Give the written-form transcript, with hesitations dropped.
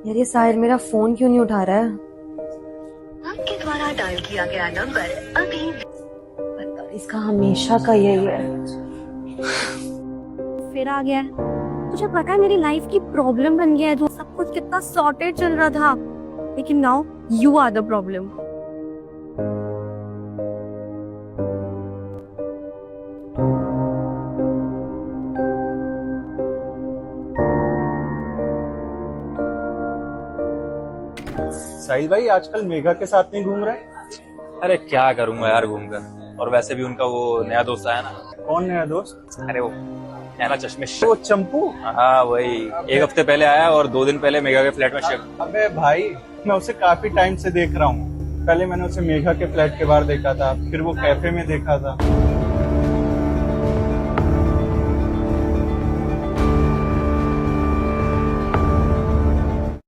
यार ये साहिर मेरा फोन क्यों नहीं उठा रहा है? आपके द्वारा डायल किया गया नंबर अभी पता नहीं, इसका हमेशा का यही है। फिर आ गया है। तुझे पता है मेरी लाइफ की प्रॉब्लम बन गया है। जो सब कुछ कितना सॉर्टेड चल रहा था, लेकिन now you are the problem. Sahil भाई आजकल मेघा के साथ नहीं घूम रहे? अरे क्या करूंगा यार घूमकर। और वैसे भी उनका वो नया दोस्त आया ना। कौन नया दोस्त? अरे वो है ना चश्मिश। वो चंपू। हाँ वही, एक हफ्ते पहले आया और 2 दिन पहले मेघा के फ्लैट में शिफ्ट। अबे भाई मैं उसे काफी टाइम से देख रहा हूँ। पहले मैंने उसे मेघा के फ्लैट के बाहर देखा था, फिर वो कैफे में देखा था।